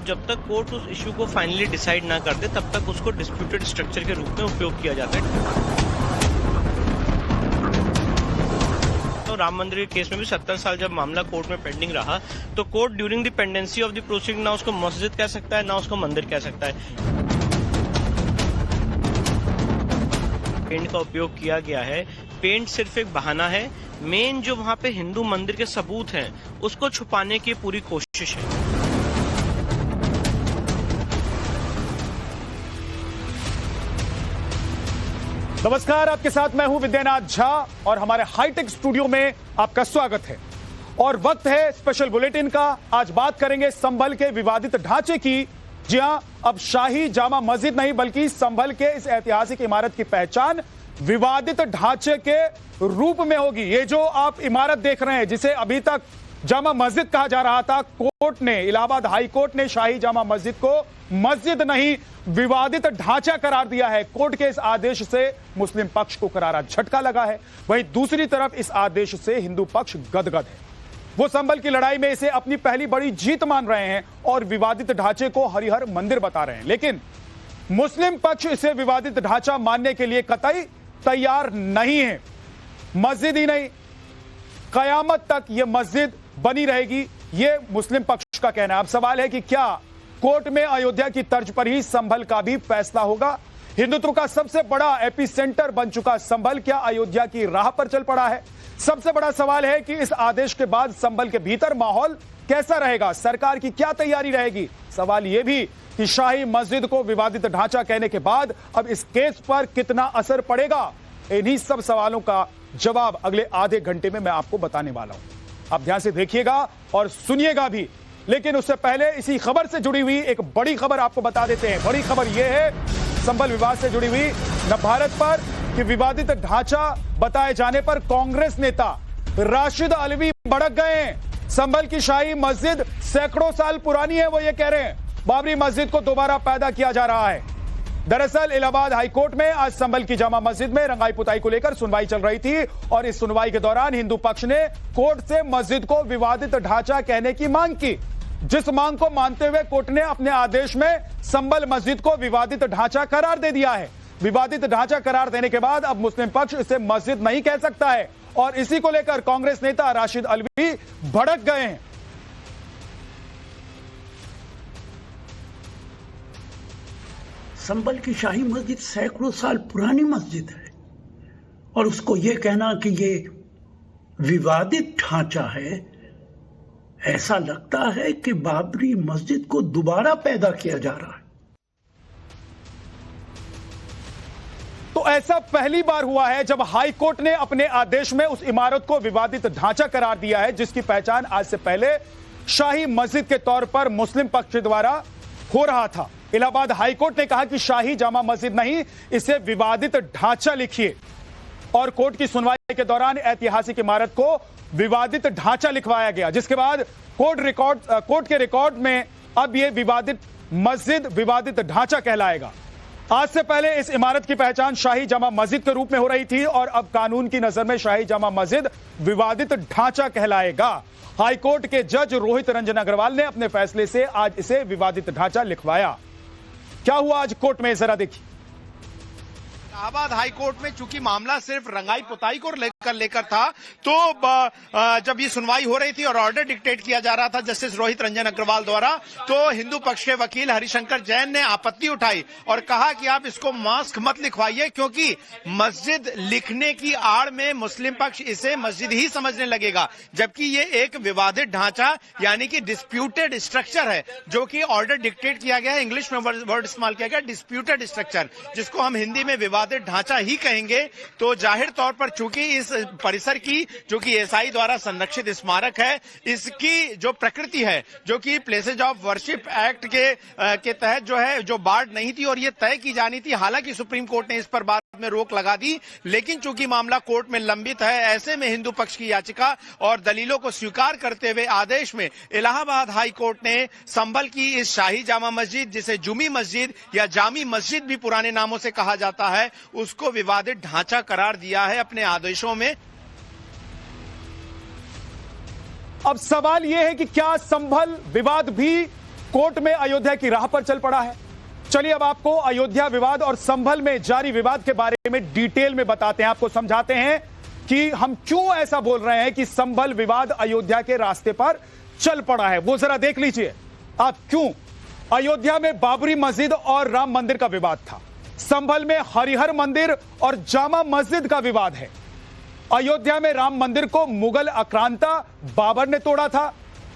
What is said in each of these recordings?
जब तक कोर्ट उस इश्यू को फाइनली डिसाइड ना कर दे तब तक उसको डिस्प्यूटेड स्ट्रक्चर के रूप में उपयोग किया जाता है। तो राम मंदिर के केस में भी 70 साल जब मामला कोर्ट में पेंडिंग रहा तो court during the pendency of the proceeding ना उसको मस्जिद कह सकता है ना उसको मंदिर कह सकता है। पेंट का उपयोग किया गया है, पेंट सिर्फ एक बहाना है, मेन जो वहां पे हिंदू मंदिर के सबूत हैं उसको छुपाने की पूरी कोशिश है। नमस्कार, आपके साथ मैं हूं विद्यानाथ झा और हमारे हाईटेक स्टूडियो में आपका स्वागत है। और वक्त है स्पेशल बुलेटिन का। आज बात करेंगे संभल के विवादित ढांचे की। जी हां, अब शाही जामा मस्जिद नहीं बल्कि संभल के इस ऐतिहासिक इमारत की पहचान विवादित ढांचे के रूप में होगी। ये जो आप इमारत देख रहे हैं जिसे अभी तक जामा मस्जिद कहा जा रहा था, कोर्ट ने, इलाहाबाद हाई कोर्ट ने शाही जामा मस्जिद को मस्जिद नहीं विवादित ढांचा करार दिया है। कोर्ट के इस आदेश से मुस्लिम पक्ष को करारा झटका लगा है। वहीं दूसरी तरफ इस आदेश से हिंदू पक्ष गदगद है। वो संभल की लड़ाई में इसे अपनी पहली बड़ी जीत मान रहे हैं और विवादित ढांचे को हरिहर मंदिर बता रहे हैं। लेकिन मुस्लिम पक्ष इसे विवादित ढांचा मानने के लिए कतई तैयार नहीं है। मस्जिद ही नहीं, कयामत तक यह मस्जिद बनी रहेगी, यह मुस्लिम पक्ष का कहना है। अब सवाल है कि क्या कोर्ट में अयोध्या की तर्ज पर ही संभल का भी फैसला होगा? हिंदुत्व का सबसे बड़ा एपिसेंटर बन चुका संभल क्या अयोध्या की राह पर चल पड़ा है? सबसे बड़ा सवाल है कि इस आदेश के बाद संभल के भीतर माहौल कैसा रहेगा, सरकार की क्या तैयारी रहेगी? सवाल यह भी कि शाही मस्जिद को विवादित ढांचा कहने के बाद अब इस केस पर कितना असर पड़ेगा? इन्हीं सब सवालों का जवाब अगले आधे घंटे में मैं आपको बताने वाला हूं। आप ध्यान से देखिएगा और सुनिएगा भी। लेकिन उससे पहले इसी खबर से जुड़ी हुई एक बड़ी खबर आपको बता देते हैं। बड़ी खबर यह है संभल विवाद से जुड़ी हुई नवभारत पर कि विवादित ढांचा बताए जाने पर कांग्रेस नेता राशिद अलवी भड़क गए हैं। संभल की शाही मस्जिद सैकड़ों साल पुरानी है, वो ये कह रहे हैं बाबरी मस्जिद को दोबारा पैदा किया जा रहा है। दरअसल इलाहाबाद हाईकोर्ट में आज संभल की जामा मस्जिद में रंगाई पुताई को लेकर सुनवाई चल रही थी और इस सुनवाई के दौरान हिंदू पक्ष ने कोर्ट से मस्जिद को विवादित ढांचा कहने की मांग की, जिस मांग को मानते हुए कोर्ट ने अपने आदेश में संभल मस्जिद को विवादित ढांचा करार दे दिया है। विवादित ढांचा करार देने के बाद अब मुस्लिम पक्ष इसे मस्जिद नहीं कह सकता है और इसी को लेकर कांग्रेस नेता राशिद अलवी भड़क गए हैं। संभल की शाही मस्जिद सैकड़ों साल पुरानी मस्जिद है और उसको ये कहना कि ये विवादित ढांचा है, ऐसा लगता है कि बाबरी मस्जिद को दोबारा पैदा किया जा रहा है। तो ऐसा पहली बार हुआ है जब हाई कोर्ट ने अपने आदेश में उस इमारत को विवादित ढांचा करार दिया है जिसकी पहचान आज से पहले शाही मस्जिद के तौर पर मुस्लिम पक्ष द्वारा हो रहा था। इलाहाबाद हाईकोर्ट ने कहा कि शाही जामा मस्जिद नहीं, इसे विवादित ढांचा लिखिए और कोर्ट की सुनवाई के दौरान ऐतिहासिक इमारत को विवादित ढांचा लिखवाया गया, जिसके बाद कोर्ट के रिकॉर्ड में अब यह विवादित मस्जिद विवादित ढांचा कहलाएगा। आज से पहले इस इमारत की पहचान शाही जामा मस्जिद के रूप में हो रही थी और अब कानून की नजर में शाही जामा मस्जिद विवादित ढांचा कहलाएगा। हाईकोर्ट के जज रोहित रंजन अग्रवाल ने अपने फैसले से आज इसे विवादित ढांचा लिखवाया। क्या हुआ आज कोर्ट में, जरा देखिए। इलाहाबाद हाई कोर्ट में चूंकि मामला सिर्फ रंगाई पुताई को लेकर था, तो जब ये सुनवाई हो रही थी और ऑर्डर डिक्टेट किया जा रहा था जस्टिस रोहित रंजन अग्रवाल द्वारा, तो हिंदू पक्ष के वकील हरिशंकर जैन ने आपत्ति उठाई और कहा कि आप इसको मॉस्क मत लिखवाइए क्योंकि मस्जिद लिखने की आड़ में मुस्लिम पक्ष इसे मस्जिद ही समझने लगेगा, जबकि ये एक विवादित ढांचा यानी कि डिस्प्यूटेड स्ट्रक्चर है जो कि ऑर्डर डिक्टेट किया गया है। इंग्लिश में वर्ड इस्तेमाल किया गया डिस्प्यूटेड स्ट्रक्चर, जिसको हम हिंदी में विवादित ढांचा ही कहेंगे। तो जाहिर तौर पर चूंकि इस परिसर की जो कि एएसआई द्वारा संरक्षित स्मारक है, इसकी जो प्रकृति है जो कि प्लेसेज ऑफ वर्शिप एक्ट के तहत जो है जो बाढ़ नहीं थी और ये तय की जानी थी। हालांकि सुप्रीम कोर्ट ने इस पर बाद में रोक लगा दी, लेकिन चूंकि मामला कोर्ट में लंबित है, ऐसे में हिंदू पक्ष की याचिका और दलीलों को स्वीकार करते हुए आदेश में इलाहाबाद हाई कोर्ट ने संभल की इस शाही जामा मस्जिद, जिसे जुमी मस्जिद या जामी मस्जिद भी पुराने नामों से कहा जाता है, उसको विवादित ढांचा करार दिया है अपने आदेशों में। अब सवाल यह है कि क्या संभल विवाद भी कोर्ट में अयोध्या की राह पर चल पड़ा है। चलिए अब आपको अयोध्या विवाद और संभल में जारी विवाद के बारे में डिटेल में बताते हैं, आपको समझाते हैं कि हम क्यों ऐसा बोल रहे हैं कि संभल विवाद अयोध्या के रास्ते पर चल पड़ा है। वो जरा देख लीजिए आप क्यों। अयोध्या में बाबरी मस्जिद और राम मंदिर का विवाद था, संभल में हरिहर मंदिर और जामा मस्जिद का विवाद है। अयोध्या में राम मंदिर को मुगल आक्रांता बाबर ने तोड़ा था,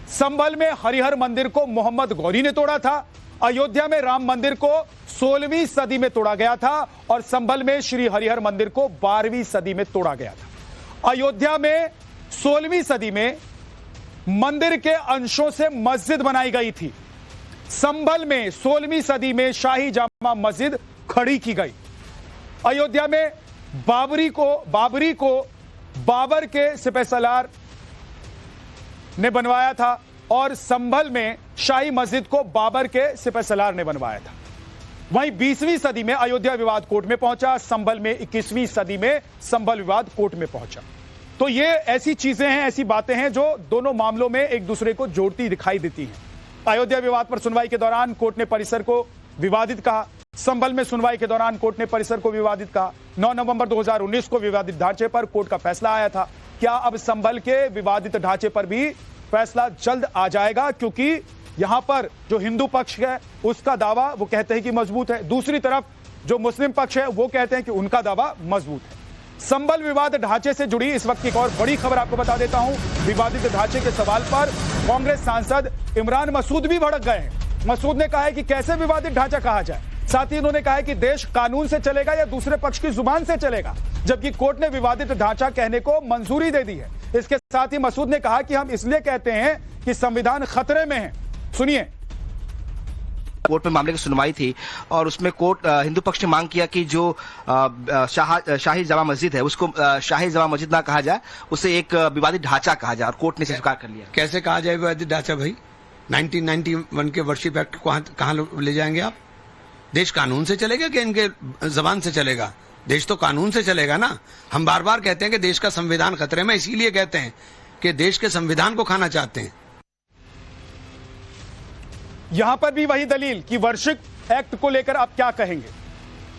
संभल में हरिहर मंदिर को मोहम्मद गौरी ने तोड़ा था। अयोध्या में राम मंदिर को 16वीं सदी में तोड़ा गया था और संभल में श्री हरिहर मंदिर को 12वीं सदी में तोड़ा गया था। अयोध्या में 16वीं सदी में मंदिर के अंशों से मस्जिद बनाई गई थी। संभल में 16वीं सदी में शाही जामा मस्जिद खड़ी की गई। अयोध्या में बाबरी को बाबर के सिपहसालार ने बनवाया था और संभल में शाही मस्जिद को बाबर के सिपहसालार ने बनवाया था। वहीं 20वीं सदी में अयोध्या विवाद कोर्ट में पहुंचा, संभल में 21वीं सदी में संभल विवाद कोर्ट में पहुंचा। तो ये ऐसी चीजें हैं, ऐसी बातें हैं जो दोनों मामलों में एक दूसरे को जोड़ती दिखाई देती हैं। अयोध्या विवाद पर सुनवाई के दौरान कोर्ट ने परिसर को विवादित कहा, संभल में सुनवाई के दौरान कोर्ट ने परिसर को विवादित कहा। 9 नवंबर 2019 को विवादित ढांचे पर कोर्ट का फैसला आया था। क्या अब संभल के विवादित ढांचे पर भी फैसला जल्द आ जाएगा? क्योंकि यहां पर जो हिंदू पक्ष है उसका दावा वो कहते हैं कि मजबूत है, दूसरी तरफ जो मुस्लिम पक्ष है वो कहते हैं कि उनका दावा मजबूत है। संभल विवाद ढांचे से जुड़ी इस वक्त की एक और बड़ी खबर आपको बता देता हूं। विवादित ढांचे के सवाल पर कांग्रेस सांसद इमरान मसूद भी भड़क गए हैं। मसूद ने कहा है कि कैसे विवादित ढांचा कहा जाए। साथ ही उन्होंने कहा है कि देश कानून से चलेगा या दूसरे पक्ष की जुबान से चलेगा, जबकि कोर्ट ने विवादित ढांचा कहने को मंजूरी दे दी है। इसके साथ ही मसूद ने कहा कि हम इसलिए कहते हैं कि संविधान खतरे में है। सुनिए। कोर्ट में मामले की सुनवाई थी और उसमें कोर्ट हिंदू पक्ष ने मांग किया कि जो शाही जामा मस्जिद है उसको शाही जामा मस्जिद ना कहा जाए, उसे एक विवादित ढांचा कहा जाए, और कोर्ट ने स्वीकार कर लिया। कैसे कहा जाए विवादित ढांचा भाई? 1991 के वर्शिप एक्ट को कहाँ ले जाएंगे आप? देश कानून से चलेगा कि इनके जबान से चलेगा? देश तो कानून से चलेगा ना। हम बार बार कहते हैं कि देश का संविधान खतरे में, इसीलिए कहते हैं कि देश के संविधान को खाना चाहते हैं। यहां पर भी वही दलील कि वर्शिप एक्ट को लेकर आप क्या कहेंगे।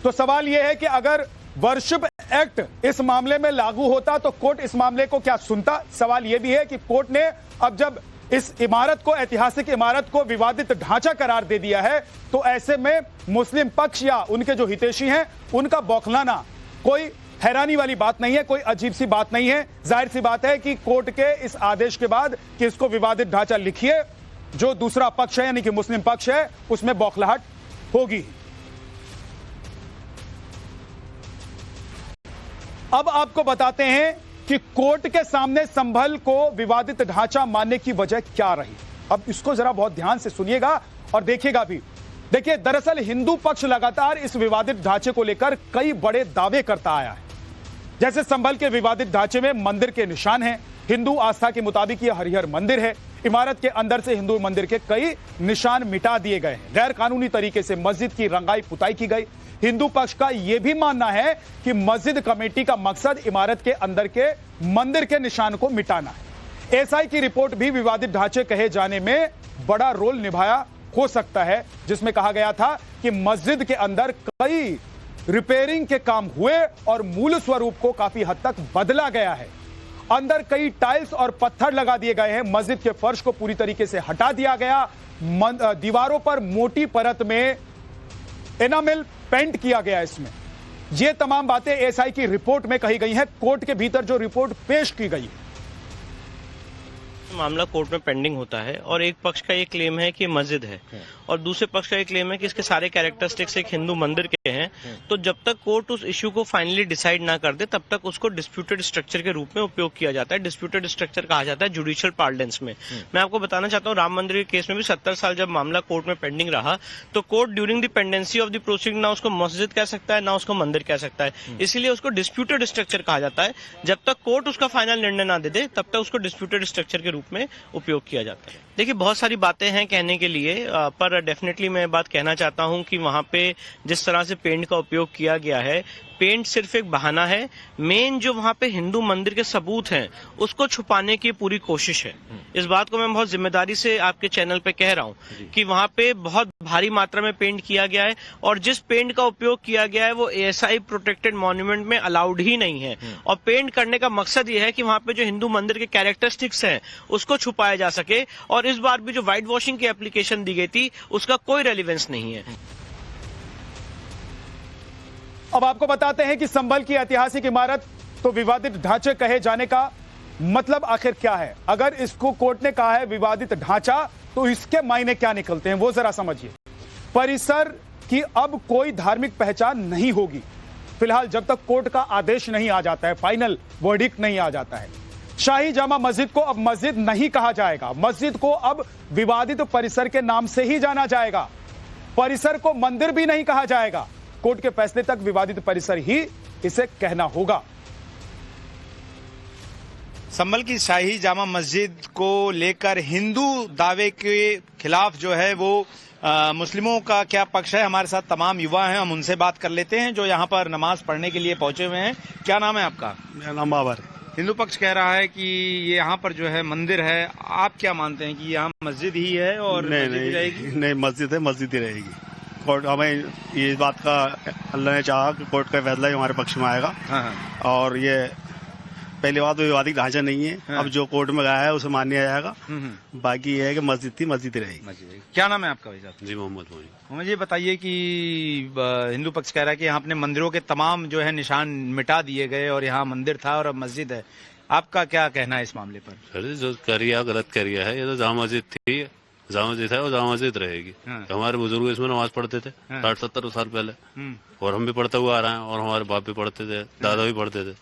तो सवाल यह है कि अगर वर्शिप एक्ट इस मामले में लागू होता तो कोर्ट इस मामले को क्या सुनता? सवाल यह भी है कि कोर्ट ने अब जब इस इमारत को, ऐतिहासिक इमारत को विवादित ढांचा करार दे दिया है, तो ऐसे में मुस्लिम पक्ष या उनके जो हितैषी हैं उनका बौखलाना कोई हैरानी वाली बात नहीं है, कोई अजीब सी बात नहीं है। जाहिर सी बात है कि कोर्ट के इस आदेश के बाद कि इसको विवादित ढांचा लिखिए, जो दूसरा पक्ष है यानी कि मुस्लिम पक्ष है उसमें बौखलाहट होगी। अब आपको बताते हैं कि कोर्ट के सामने संभल को विवादित ढांचा मानने की वजह क्या रही। अब इसको जरा बहुत ध्यान से सुनिएगा और देखिएगा भी। देखिए, दरअसल हिंदू पक्ष लगातार इस विवादित ढांचे को लेकर कई बड़े दावे करता आया है। जैसे संभल के विवादित ढांचे में मंदिर के निशान हैं, हिंदू आस्था के मुताबिक यह हरिहर मंदिर है। इमारत के अंदर से हिंदू मंदिर के कई निशान मिटा दिए गए हैं। गैर कानूनी तरीके से मस्जिद की रंगाई पुताई की गई। हिंदू पक्ष का यह भी मानना है कि मस्जिद कमेटी का मकसद इमारत के अंदर के मंदिर के निशान को मिटाना है। एसआई की रिपोर्ट भी विवादित ढांचे कहे जाने में बड़ा रोल निभाया हो सकता है, जिसमें कहा गया था कि मस्जिद के अंदर कई रिपेयरिंग के काम हुए और मूल स्वरूप को काफी हद तक बदला गया है। अंदर कई टाइल्स और पत्थर लगा दिए गए हैं। मस्जिद के फर्श को पूरी तरीके से हटा दिया गया। दीवारों पर मोटी परत में एनामेल पेंट किया गया। इसमें ये तमाम बातें एसआई की रिपोर्ट में कही गई हैं। कोर्ट के भीतर जो रिपोर्ट पेश की गई है, मामला कोर्ट में पेंडिंग होता है और एक पक्ष का ये क्लेम है कि मस्जिद है और दूसरे पक्ष का ये क्लेम है कि इसके सारे कैरेक्टरिस्टिक्स एक हिंदू मंदिर के हैं। तो जब तक कोर्ट उस इश्यू को फाइनली डिसाइड ना कर दे तब तक उसको डिस्प्यूटेड स्ट्रक्चर के रूप में उपयोग किया जाता है। डिस्प्यूटेड स्ट्रक्चर कहा जाता है जुडिशियल पार्लेंस में। मैं आपको बताना चाहता हूँ, राम मंदिर के केस में भी 70 साल जब मामला कोर्ट में पेंडिंग रहा तो court during the pendency of the proceeding ना उसको मस्जिद कह सकता है ना उसको मंदिर कह सकता है, इसीलिए उसको डिस्प्यूटेड स्ट्रक्चर कहा जाता है। जब तक कोर्ट उसका फाइनल निर्णय ना दे दे तब तक उसको डिस्प्यूटेड स्ट्रक्चर के रूप में उपयोग किया जाता है। देखिए, बहुत सारी बातें हैं कहने के लिए, पर डेफिनेटली मैं बात कहना चाहता हूं कि वहां पे जिस तरह से पेंट पेंट का उपयोग किया गया है, पेंट सिर्फ एक बहाना है। मेन जो वहाँ पे हिंदू मंदिर के सबूत हैं उसको छुपाने की पूरी कोशिश है। इस बात को मैं बहुत जिम्मेदारी से आपके चैनल पे कह रहा हूँ कि वहाँ पे बहुत भारी मात्रा में पेंट किया गया है और जिस पेंट का उपयोग किया गया है वो ASI प्रोटेक्टेड मॉन्यूमेंट में अलाउड ही नहीं है। और पेंट करने का मकसद ये है कि वहाँ पे जो हिंदू मंदिर के कैरेक्टरिस्टिक्स हैं उसको छुपाया जा सके। और इस बार भी जो व्हाइट वॉशिंग की एप्लीकेशन दी गई थी उसका कोई रेलिवेंस नहीं है। अब आपको बताते हैं कि संभल की ऐतिहासिक इमारत तो विवादित ढांचे कहे जाने का मतलब आखिर क्या है। अगर इसको कोर्ट ने कहा है विवादित ढांचा तो इसके मायने क्या निकलते हैं वो जरा समझिए। परिसर की अब कोई धार्मिक पहचान नहीं होगी फिलहाल जब तक कोर्ट का आदेश नहीं आ जाता है, फाइनल वर्डिक्ट नहीं आ जाता है। शाही जामा मस्जिद को अब मस्जिद नहीं कहा जाएगा, मस्जिद को अब विवादित परिसर के नाम से ही जाना जाएगा। परिसर को मंदिर भी नहीं कहा जाएगा, कोर्ट के फैसले तक विवादित परिसर ही इसे कहना होगा। संभल की शाही जामा मस्जिद को लेकर हिंदू दावे के खिलाफ जो है वो मुस्लिमों का क्या पक्ष है, हमारे साथ तमाम युवा हैं, हम उनसे बात कर लेते हैं जो यहाँ पर नमाज पढ़ने के लिए पहुंचे हुए हैं। क्या नाम है आपका? मेरा नाम बाबर है। हिंदू पक्ष कह रहा है कि ये यहाँ पर जो है मंदिर है, आप क्या मानते हैं कि यहाँ मस्जिद ही है और मस्जिद ही रहेगी? नहीं, मस्जिद है, मस्जिद ही रहेगी। कोर्ट हमें ये बात का अल्लाह ने चाहा कि कोर्ट का फैसला ही हमारे पक्ष में आएगा। हाँ। और ये पहली बात तो विवादित ढांचा नहीं है। हाँ। अब जो कोर्ट में गया है उसे मान लिया जाएगा। बाकी ये है कि मस्जिद थी, मस्जिद ही रहेगी। क्या नाम है आपका भाई साहब? जी मोहम्मद। मुझे बताइए कि हिंदू पक्ष कह रहा है कि यहाँ अपने मंदिरों के तमाम जो है निशान मिटा दिए गए और यहाँ मंदिर था और अब मस्जिद है। आपका क्या कहना है इस मामले पर? सर जो करिया गलत करिया है, ये तो जामा मस्जिद थी, जामा मस्जिद है और जामा मस्जिद रहेगी। हाँ। हमारे बुजुर्ग इसमें नमाज पढ़ते थे 60-70 साल पहले, और हम भी पढ़ते हुए आ रहे हैं और हमारे बाप भी पढ़ते थे, दादा भी पढ़ते थे,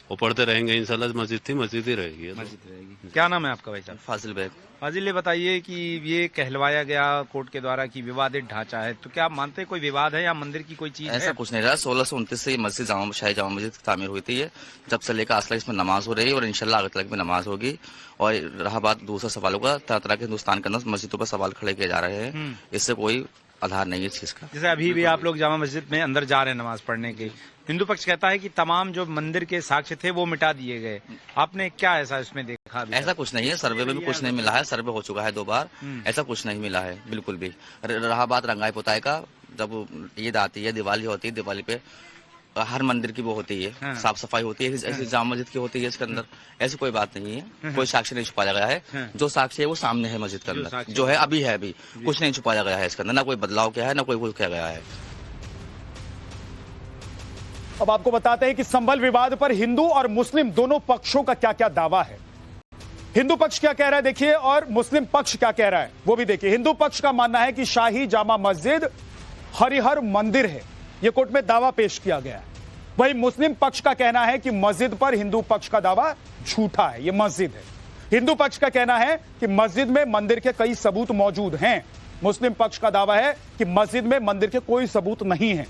वो पढ़ते रहेंगे इंशाल्लाह। मस्जिद थी, मस्जिद ही रहेगी। मस्जिद रहेगी। क्या नाम है आपका भाई साहब? फाजिल बैग। फाजिल, ये बताइए कि ये कहलवाया गया कोर्ट के द्वारा कि विवादित ढांचा है, तो क्या आप मानते हैं कोई विवाद है या मंदिर की कोई चीज है? ऐसा कुछ नहीं रहा। 1629 से मस्जिद शाही जामा मस्जिद की तामीर हुई थी। ये जब से लेकर आज तक इसमें नमाज हो रही है और इंशाल्लाह आगे तक में नमाज होगी। और रहा बात दूसरा सवालों का, तरह तरह के हिंदुस्तान के अंदर मस्जिदों पर सवाल खड़े किए जा रहे हैं, इससे कोई आधार नहीं है इस चीज का। जैसे अभी भी आप लोग जामा मस्जिद में अंदर जा रहे हैं नमाज पढ़ने के, हिंदू पक्ष कहता है कि तमाम जो मंदिर के साक्ष्य थे वो मिटा दिए गए। आपने क्या ऐसा इसमें देखा? ऐसा कुछ नहीं है, सर्वे में भी कुछ नहीं मिला है। सर्वे हो चुका है 2 बार, ऐसा कुछ नहीं मिला है बिल्कुल भी। रहा बात रंगाई पुताई का, जब ईद आती है, दिवाली होती है, दिवाली पे हर मंदिर की वो होती है, साफ सफाई होती है, ऐसी जामा मस्जिद की होती है। इसके अंदर ऐसी कोई बात नहीं है, कोई साक्ष्य नहीं छुपाया गया है। जो साक्ष्य है वो सामने है मस्जिद के अंदर, जो है अभी है, अभी कुछ नहीं छुपाया गया है इसके अंदर, ना कोई बदलाव किया है, ना कोई कुछ किया गया है। अब आपको बताते हैं कि संभल विवाद पर हिंदू और मुस्लिम दोनों पक्षों का क्या क्या दावा है। हिंदू पक्ष क्या कह रहा है देखिए, और मुस्लिम पक्ष क्या कह रहा है वो भी देखिए। हिंदू पक्ष का मानना है कि शाही जामा मस्जिद हरिहर मंदिर है, यह कोर्ट में दावा पेश किया गया है। वहीं मुस्लिम पक्ष का कहना है कि मस्जिद पर हिंदू पक्ष का दावा झूठा है, यह मस्जिद है। हिंदू पक्ष का कहना है कि मस्जिद में मंदिर के कई सबूत मौजूद हैं। मुस्लिम पक्ष का दावा है कि मस्जिद में मंदिर के कोई सबूत नहीं है।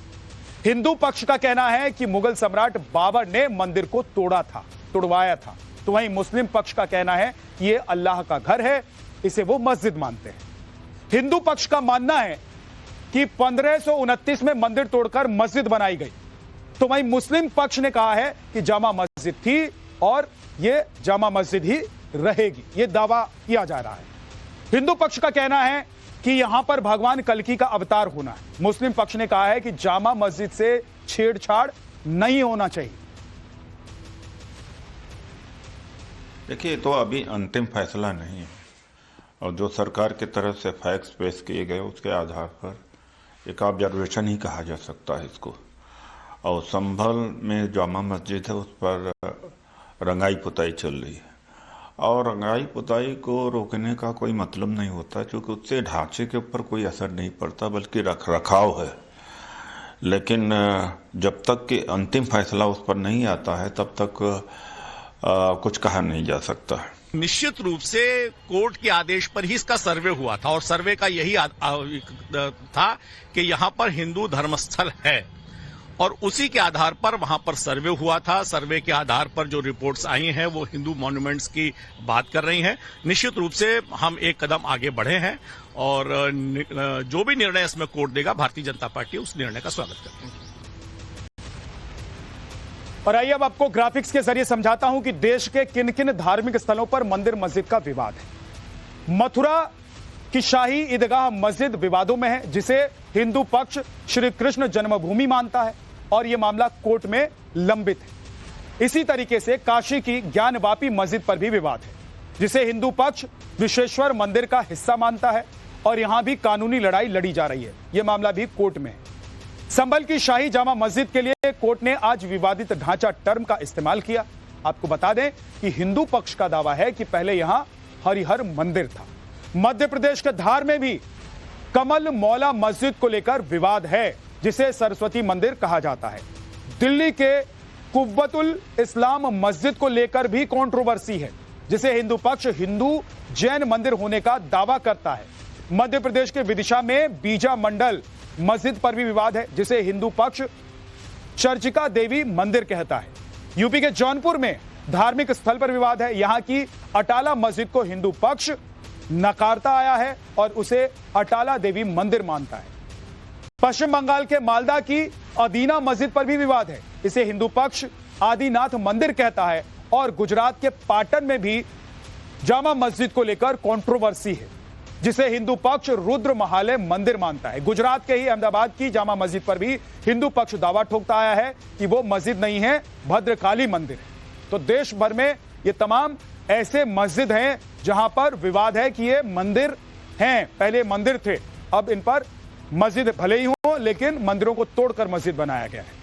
हिंदू पक्ष का कहना है कि मुगल सम्राट बाबर ने मंदिर को तोड़ा था, तुड़वाया था। तो वहीं मुस्लिम पक्ष का कहना है कि यह अल्लाह का घर है, इसे वो मस्जिद मानते हैं। हिंदू पक्ष का मानना है कि 1529 में मंदिर तोड़कर मस्जिद बनाई गई। तो वहीं मुस्लिम पक्ष ने कहा है कि जामा मस्जिद थी और यह जामा मस्जिद ही रहेगी, यह दावा किया जा रहा है। हिंदू पक्ष का कहना है कि यहां पर भगवान कल्कि का अवतार होना है। मुस्लिम पक्ष ने कहा है कि जामा मस्जिद से छेड़छाड़ नहीं होना चाहिए। देखिए, तो अभी अंतिम फैसला नहीं है और जो सरकार की तरफ से फैक्ट्स पेश किए गए उसके आधार पर एक ऑब्जर्वेशन ही कहा जा सकता है इसको। और संभल में जामा मस्जिद है, उस पर रंगाई पुताई चल रही है और रंगाई पुताई को रोकने का कोई मतलब नहीं होता, क्योंकि उससे ढांचे के ऊपर कोई असर नहीं पड़ता बल्कि रख रखाव है। लेकिन जब तक कि अंतिम फैसला उस पर नहीं आता है तब तक कुछ कहा नहीं जा सकता है। निश्चित रूप से कोर्ट के आदेश पर ही इसका सर्वे हुआ था और सर्वे का यही था कि यहां पर हिंदू धर्मस्थल है और उसी के आधार पर वहां पर सर्वे हुआ था। सर्वे के आधार पर जो रिपोर्ट्स आई हैं वो हिंदू मॉन्यूमेंट्स की बात कर रही हैं। निश्चित रूप से हम एक कदम आगे बढ़े हैं और जो भी निर्णय इसमें कोर्ट देगा, भारतीय जनता पार्टी उस निर्णय का स्वागत करती है। और आइए अब आपको ग्राफिक्स के जरिए समझाता हूं कि देश के किन किन धार्मिक स्थलों पर मंदिर मस्जिद का विवाद है। मथुरा की शाही ईदगाह मस्जिद विवादों में है, जिसे हिंदू पक्ष श्री कृष्ण जन्मभूमि मानता है और यह मामला कोर्ट में लंबित है। इसी तरीके से काशी की ज्ञानवापी मस्जिद पर भी विवाद है, जिसे हिंदू पक्ष विश्वेश्वर मंदिर का हिस्सा मानता है और यहां भी कानूनी लड़ाई लड़ी जा रही है। यह मामला भी कोर्ट में है। संभल की शाही जामा मस्जिद के लिए कोर्ट ने आज विवादित ढांचा टर्म का इस्तेमाल किया। आपको बता दें कि हिंदू पक्ष का दावा है कि पहले यहां हरिहर मंदिर था। मध्य प्रदेश के धार में भी कमल मौला मस्जिद को लेकर विवाद है, जिसे सरस्वती मंदिर कहा जाता है। दिल्ली के कुव्वतुल इस्लाम मस्जिद को लेकर भी कंट्रोवर्सी है, जिसे हिंदू पक्ष हिंदू जैन मंदिर होने का दावा करता है। मध्य प्रदेश के विदिशा में बीजा मंडल मस्जिद पर भी विवाद है, जिसे हिंदू पक्ष चर्चिका देवी मंदिर कहता है। यूपी के जौनपुर में धार्मिक स्थल पर विवाद है। यहां की अटाला मस्जिद को हिंदू पक्ष नकारता आया है और उसे अटाला देवी मंदिर मानता है। पश्चिम बंगाल के मालदा की अदीना मस्जिद पर भी विवाद है। इसे हिंदू पक्ष आदिनाथ मंदिर कहता है और गुजरात के पाटन में भी जामा मस्जिद को लेकर कंट्रोवर्सी है, जिसे हिंदू पक्ष रुद्र महालय मंदिर मानता है। गुजरात के ही अहमदाबाद की जामा मस्जिद पर भी हिंदू पक्ष दावा ठोकता आया है कि वो मस्जिद नहीं है, भद्रकाली मंदिर है। तो देश भर में ये तमाम ऐसे मस्जिद हैं जहां पर विवाद है कि ये मंदिर हैं, पहले मंदिर थे, अब इन पर मस्जिद भले ही हो लेकिन मंदिरों को तोड़कर मस्जिद बनाया गया है।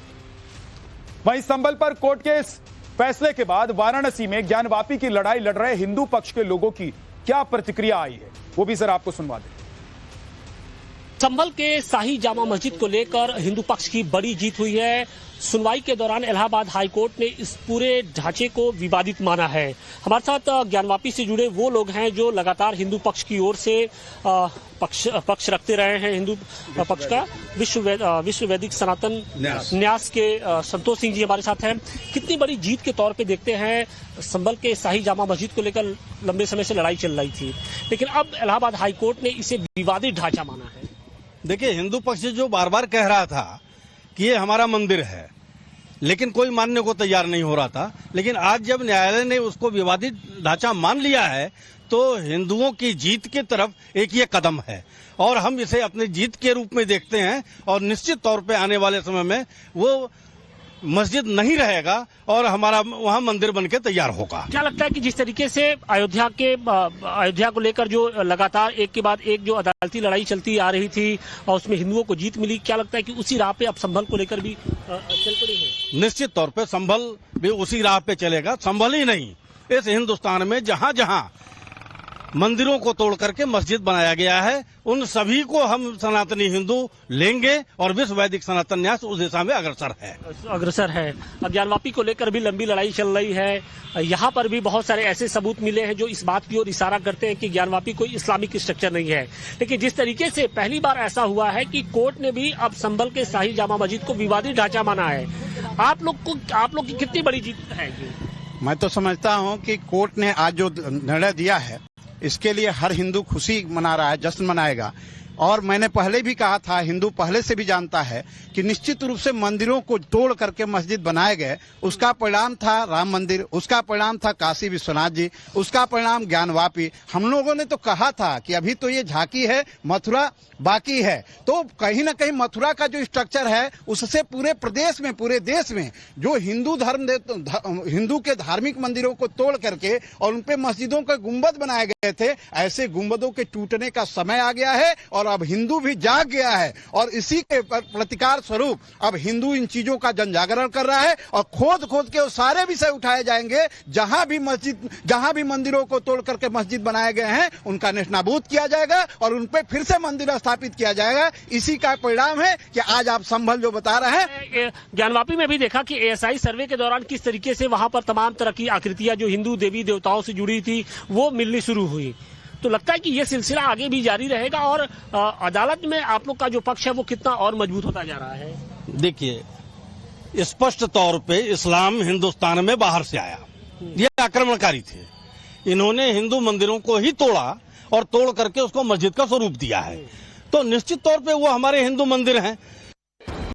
वहीं संभल पर कोर्ट के इस फैसले के बाद वाराणसी में ज्ञानवापी की लड़ाई लड़ रहे हिंदू पक्ष के लोगों की क्या प्रतिक्रिया आई है, वो भी जरा आपको सुनवा दें। संभल के शाही जामा मस्जिद को लेकर हिंदू पक्ष की बड़ी जीत हुई है। सुनवाई के दौरान इलाहाबाद हाई कोर्ट ने इस पूरे ढांचे को विवादित माना है। हमारे साथ ज्ञानवापी से जुड़े वो लोग हैं जो लगातार हिंदू पक्ष की ओर से पक्ष रखते रहे हैं। हिंदू पक्ष का विश्व वैदिक सनातन न्यास के संतोष सिंह जी हमारे साथ हैं। कितनी बड़ी जीत के तौर पे देखते हैं? संभल के शाही जामा मस्जिद को लेकर लंबे समय से लड़ाई चल रही थी, लेकिन अब इलाहाबाद हाई कोर्ट ने इसे विवादित ढांचा माना है। देखिए, हिंदू पक्ष जो बार बार कह रहा था कि ये हमारा मंदिर है, लेकिन कोई मानने को तैयार नहीं हो रहा था। लेकिन आज जब न्यायालय ने उसको विवादित ढांचा मान लिया है तो हिंदुओं की जीत की तरफ एक ये कदम है और हम इसे अपनी जीत के रूप में देखते हैं। और निश्चित तौर पे आने वाले समय में वो मस्जिद नहीं रहेगा और हमारा वहां मंदिर बनके तैयार होगा। क्या लगता है कि जिस तरीके से अयोध्या को लेकर जो लगातार एक के बाद एक जो अदालती लड़ाई चलती आ रही थी और उसमें हिंदुओं को जीत मिली, क्या लगता है कि उसी राह पे अब संभल को लेकर भी चल पड़ी है? निश्चित तौर पे संभल भी उसी राह पे चलेगा। संभल ही नहीं, इस हिंदुस्तान में जहां जहां मंदिरों को तोड़ करके मस्जिद बनाया गया है उन सभी को हम सनातनी हिंदू लेंगे और विश्व वैदिक सनातन न्यास उस दिशा में अग्रसर है। अब ज्ञानवापी को लेकर भी लंबी लड़ाई चल रही है। यहाँ पर भी बहुत सारे ऐसे सबूत मिले हैं जो इस बात की ओर इशारा करते हैं कि ज्ञानवापी कोई इस्लामिक स्ट्रक्चर नहीं है। लेकिन जिस तरीके से पहली बार ऐसा हुआ है कि कोर्ट ने भी अब संभल के शाही जामा मस्जिद को विवादित ढांचा माना है, आप लोग की कितनी बड़ी जीत है? मैं तो समझता हूँ कि कोर्ट ने आज जो निर्णय दिया है इसके लिए हर हिंदू खुशी मना रहा है, जश्न मनाएगा। और मैंने पहले भी कहा था, हिंदू पहले से भी जानता है कि निश्चित रूप से मंदिरों को तोड़ करके मस्जिद बनाए गए। उसका परिणाम था राम मंदिर, उसका परिणाम था काशी विश्वनाथ जी, उसका परिणाम ज्ञानवापी। हम लोगों ने तो कहा था कि अभी तो ये झांकी है, मथुरा बाकी है। तो कहीं ना कहीं मथुरा का जो स्ट्रक्चर है उससे पूरे प्रदेश में, पूरे देश में जो हिंदू के धार्मिक मंदिरों को तोड़ करके और उन पे मस्जिदों के गुंबद बनाए गए थे, ऐसे गुंबदों के टूटने का समय आ गया है और अब हिंदू भी जाग गया है। और इसी के प्रतिकार स्वरूप अब हिंदू इन चीजों का जन जागरण कर रहा है और खोद खोद के वो सारे विषय उठाए जाएंगे जहां भी मंदिरों को तोड़ करके मस्जिद बनाए गए हैं उनका नेस्तनाबूद किया जाएगा और उन पे फिर से मंदिर स्थापित किया जाएगा। इसी का परिणाम है कि आज आप संभल जो बता रहे हैं। ज्ञानवापी में भी देखा कि ASI सर्वे के दौरान किस तरीके से वहां पर तमाम तरह की आकृतियां जो हिंदू देवी देवताओं से जुड़ी थी वो मिलनी शुरू हुई। तो लगता है कि ये सिलसिला आगे भी जारी रहेगा और अदालत में आप लोग का जो पक्ष है वो कितना और मजबूत होता जा रहा है? देखिए, स्पष्ट तौर पे इस्लाम हिंदुस्तान में बाहर से आया। ये आक्रमणकारी थे। इन्होंने हिंदू मंदिरों को ही तोड़ा और तोड़ करके उसको मस्जिद का स्वरूप दिया है। तो निश्चित तौर पे वो हमारे हिंदू मंदिर हैं।